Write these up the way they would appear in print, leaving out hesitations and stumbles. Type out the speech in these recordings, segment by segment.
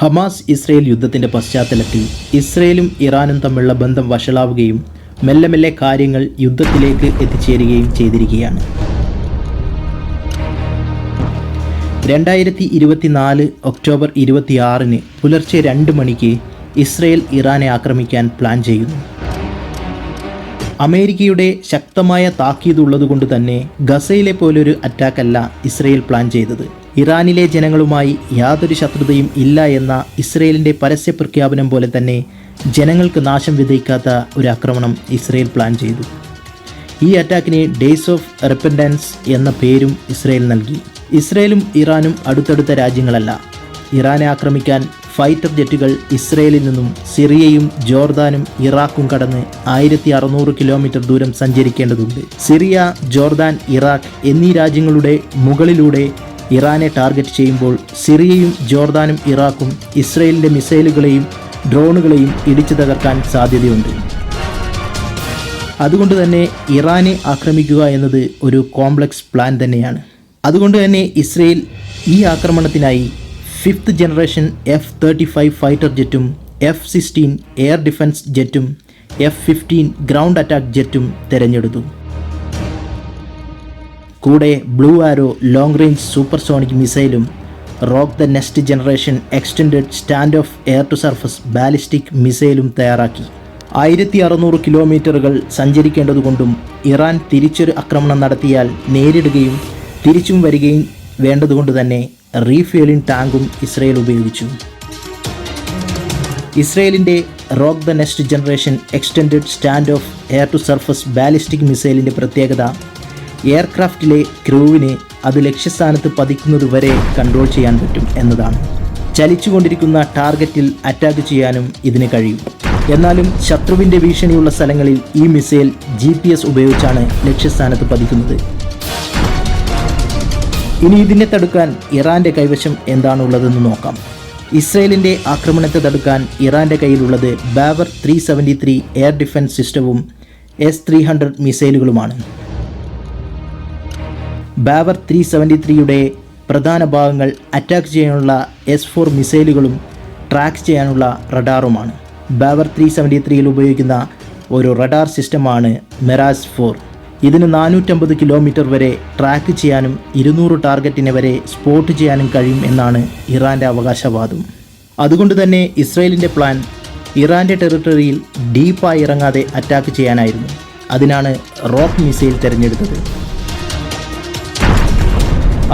Hamas Israel യുദ്ധത്തിൻ്റെ പശ്ചാത്തലത്തിൽ ഇസ്രയേലും ഇറാനും തമ്മിലുള്ള ബന്ധം വഷളാവുകയും മെല്ലെ മെല്ലെ കാര്യങ്ങൾ യുദ്ധത്തിലേക്ക് എത്തിച്ചേരുകയും ചെയ്തിരിക്കുകയാണ്. 2024 ഒക്ടോബർ 26 പുലർച്ചെ 2 മണിക്ക് ഇസ്രയേൽ ഇറാനെ ആക്രമിക്കാൻ പ്ലാൻ ചെയ്യുന്നു. അമേരിക്കയുടെ ശക്തമായ താക്കീതുള്ളതുകൊണ്ട് തന്നെ ഗസയിലെ പോലൊരു അറ്റാക്കല്ല ഇസ്രയേൽ പ്ലാൻ ചെയ്തത്. ഇറാനിലെ ജനങ്ങളുമായി യാതൊരു ശത്രുതയും ഇല്ല എന്ന ഇസ്രയേലിൻ്റെ പരസ്യ പ്രഖ്യാപനം പോലെ തന്നെ ജനങ്ങൾക്ക് നാശം വിതയ്ക്കാത്ത ഒരു ആക്രമണം ഇസ്രയേൽ പ്ലാൻ ചെയ്തു. ഈ അറ്റാക്കിന് ഡേയ്സ് ഓഫ് റിപ്പൻറ്റൻസ് എന്ന പേരും ഇസ്രയേൽ നൽകി. ഇസ്രയേലും ഇറാനും അടുത്തടുത്ത രാജ്യങ്ങളല്ല. ഇറാനെ ആക്രമിക്കാൻ ഫൈറ്റർ ജെറ്റുകൾ ഇസ്രയേലിൽ നിന്നും സിറിയയും ജോർദാനും ഇറാഖും കടന്ന് 1600 കിലോമീറ്റർ ദൂരം സഞ്ചരിക്കേണ്ടതുണ്ട്. സിറിയ, ജോർദാൻ, ഇറാഖ് എന്നീ രാജ്യങ്ങളുടെ മുകളിലൂടെ ഇറാനെ ടാർഗറ്റ് ചെയ്യുമ്പോൾ സിറിയയും ജോർദാനും ഇറാഖും ഇസ്രയേലിൻ്റെ മിസൈലുകളെയും ഡ്രോണുകളെയും ഇടിച്ചു തകർക്കാൻ സാധ്യതയുണ്ട്. അതുകൊണ്ട് തന്നെ ഇറാനെ ആക്രമിക്കുക എന്നത് ഒരു കോംപ്ലക്സ് പ്ലാൻ തന്നെയാണ്. അതുകൊണ്ട് തന്നെ ഇസ്രയേൽ ഈ ആക്രമണത്തിനായി 5th ജനറേഷൻ F-35 ഫൈറ്റർ ജെറ്റും F-16 എയർ ഡിഫൻസ് ജെറ്റും F-15 ഗ്രൗണ്ട് അറ്റാക്ക് ജെറ്റും തിരഞ്ഞെടുത്തു. കൂടെ Blue Arrow long range supersonic മിസൈലും Rock the next generation extended stand off air to surface ballistic മിസൈലും തയ്യാറാക്കി. 1600 കിലോമീറ്ററുകൾ സഞ്ചരിക്കേണ്ടതുകൊണ്ടും ഇറാൻ തിരിച്ചൊരു ആക്രമണം നടത്തിയാൽ നേരിടുകയും തിരിച്ചും വരികയും വേണ്ടതുകൊണ്ട് തന്നെ റീഫ്യൂലിംഗ് ടാങ്കും ഇസ്രയേൽ ഉപയോഗിച്ചു. ഇസ്രയേലിൻ്റെ Rock the next generation extended stand off air to surface ballistic മിസൈലിൻ്റെ പ്രത്യേകത എയർക്രാഫ്റ്റിലെ ക്രൂവിനെ അത് ലക്ഷ്യസ്ഥാനത്ത് പതിക്കുന്നത് വരെ കൺട്രോൾ ചെയ്യാൻ പറ്റും എന്നതാണ്. ചലിച്ചുകൊണ്ടിരിക്കുന്ന ടാർഗറ്റിൽ അറ്റാക്ക് ചെയ്യാനും ഇതിന് കഴിയും. എന്നാലും ശത്രുവിൻ്റെ ഭീഷണിയുള്ള സ്ഥലങ്ങളിൽ ഈ മിസൈൽ GPS ഉപയോഗിച്ചാണ് ലക്ഷ്യസ്ഥാനത്ത് പതിക്കുന്നത്. ഇനി ഇതിനെ തടുക്കാൻ ഇറാൻ്റെ കൈവശം എന്താണുള്ളതെന്ന് നോക്കാം. ഇസ്രയേലിൻ്റെ ആക്രമണത്തെ തടുക്കാൻ ഇറാൻ്റെ കയ്യിലുള്ളത് ബാവർ 373 എയർ ഡിഫൻസ് സിസ്റ്റവും S-300 മിസൈലുകളുമാണ്. ബാവർ 373യുടെ പ്രധാന ഭാഗങ്ങൾ അറ്റാക്ക് ചെയ്യാനുള്ള S-4 മിസൈലുകളും ട്രാക്ക് ചെയ്യാനുള്ള റഡാറുമാണ്. ബാവർ 373യിൽ ഉപയോഗിക്കുന്ന ഒരു റഡാർ സിസ്റ്റമാണ് മിറാജ് 4. ഇതിന് 450 കിലോമീറ്റർ വരെ ട്രാക്ക് ചെയ്യാനും 200 ടാർഗറ്റിനെ വരെ സ്പോട്ട് ചെയ്യാനും കഴിയും എന്നാണ് ഇറാൻ്റെ അവകാശവാദം. അതുകൊണ്ട് തന്നെ ഇസ്രയേലിൻ്റെ പ്ലാൻ ഇറാൻ്റെ ടെറിട്ടറിയിൽ ഡീപ്പായി ഇറങ്ങാതെ അറ്റാക്ക് ചെയ്യാനായിരുന്നു. അതിനാണ് റോക്ക് മിസൈൽ തിരഞ്ഞെടുത്തത്.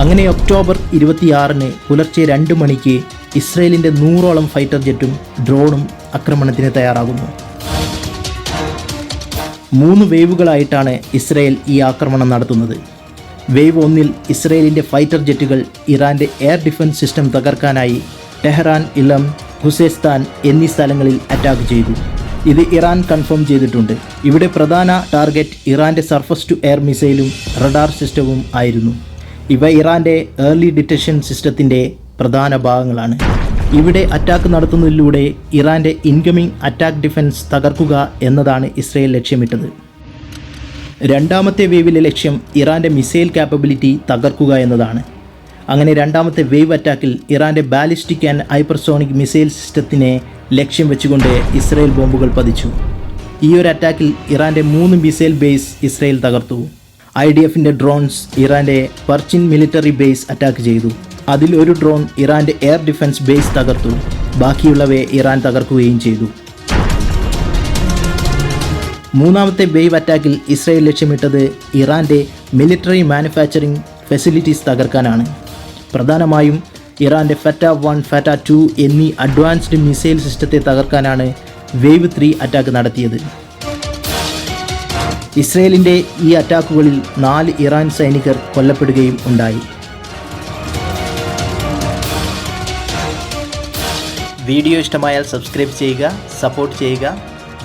അങ്ങനെ ഒക്ടോബർ 26 പുലർച്ചെ 2 മണിക്ക് ഇസ്രയേലിൻ്റെ 100ഓളം ഫൈറ്റർ ജെറ്റും ഡ്രോണും ആക്രമണത്തിന് തയ്യാറാകുന്നു. 3 വേവുകളായിട്ടാണ് ഇസ്രയേൽ ഈ ആക്രമണം നടത്തുന്നത്. വേവ് 1 ഇസ്രയേലിൻ്റെ ഫൈറ്റർ ജെറ്റുകൾ ഇറാൻ്റെ എയർ ഡിഫൻസ് സിസ്റ്റം തകർക്കാനായി ടെഹ്റാൻ, ഇലം, ഖുസേസ്താൻ എന്നീ സ്ഥലങ്ങളിൽ അറ്റാക്ക് ചെയ്തു. ഇത് ഇറാൻ കൺഫേം ചെയ്തിട്ടുണ്ട്. ഇവിടെ പ്രധാന ടാർഗറ്റ് ഇറാൻ്റെ സർഫസ് ടു എയർ മിസൈലും റഡാർ സിസ്റ്റവും ആയിരുന്നു. ഇവ ഇറാൻ്റെ ഏർലി ഡിറ്റക്ഷൻ സിസ്റ്റത്തിൻ്റെ പ്രധാന ഭാഗങ്ങളാണ്. ഇവിടെ അറ്റാക്ക് നടത്തുന്നതിലൂടെ ഇറാൻ്റെ ഇൻകമിംഗ് അറ്റാക്ക് ഡിഫൻസ് തകർക്കുക എന്നതാണ് ഇസ്രയേൽ ലക്ഷ്യമിട്ടത്. രണ്ടാമത്തെ വേവിലെ ലക്ഷ്യം ഇറാൻ്റെ മിസൈൽ കാപ്പബിലിറ്റി തകർക്കുക എന്നതാണ്. അങ്ങനെ രണ്ടാമത്തെ വേവ് അറ്റാക്കിൽ ഇറാൻ്റെ ബാലിസ്റ്റിക് ആൻഡ് ഹൈപ്പർസോണിക് മിസൈൽ സിസ്റ്റത്തിനെ ലക്ഷ്യം വെച്ചുകൊണ്ട് ഇസ്രയേൽ ബോംബുകൾ പതിച്ചു. ഈ ഒരു അറ്റാക്കിൽ ഇറാൻ്റെ 3 മിസൈൽ ബേസ് ഇസ്രയേൽ തകർത്തു. IDFൻ്റെ ഡ്രോൺസ് ഇറാൻ്റെ പർച്ചിൻ മിലിറ്ററി ബേസ് അറ്റാക്ക് ചെയ്തു. അതിൽ ഒരു ഡ്രോൺ ഇറാൻ്റെ എയർ ഡിഫൻസ് ബേസ് തകർത്തു. ബാക്കിയുള്ളവയെ ഇറാൻ തകർക്കുകയും ചെയ്തു. മൂന്നാമത്തെ വേവ് അറ്റാക്കിൽ ഇസ്രയേൽ ലക്ഷ്യമിട്ടത് ഇറാൻ്റെ മിലിറ്ററി മാനുഫാക്ചറിംഗ് ഫെസിലിറ്റീസ് തകർക്കാനാണ്. പ്രധാനമായും ഇറാൻ്റെ ഫെറ്റ 1, ഫെറ്റ 2 എന്നീ അഡ്വാൻസ്ഡ് മിസൈൽ സിസ്റ്റത്തെ തകർക്കാനാണ് വേവ് 3 അറ്റാക്ക് നടത്തിയത്. ഇസ്രയേലിൻ്റെ ഈ അറ്റാക്കുകളിൽ 4 ഇറാൻ സൈനികർ കൊല്ലപ്പെടുകയും ഉണ്ടായി. വീഡിയോ ഇഷ്ടമായാൽ സബ്സ്ക്രൈബ് ചെയ്യുക, സപ്പോർട്ട് ചെയ്യുക.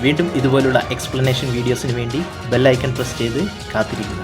വീണ്ടും ഇതുപോലുള്ള എക്സ്പ്ലനേഷൻ വീഡിയോസിന് വേണ്ടി ബെൽ ഐക്കൺ പ്രസ് ചെയ്ത് കാത്തിരിക്കുക.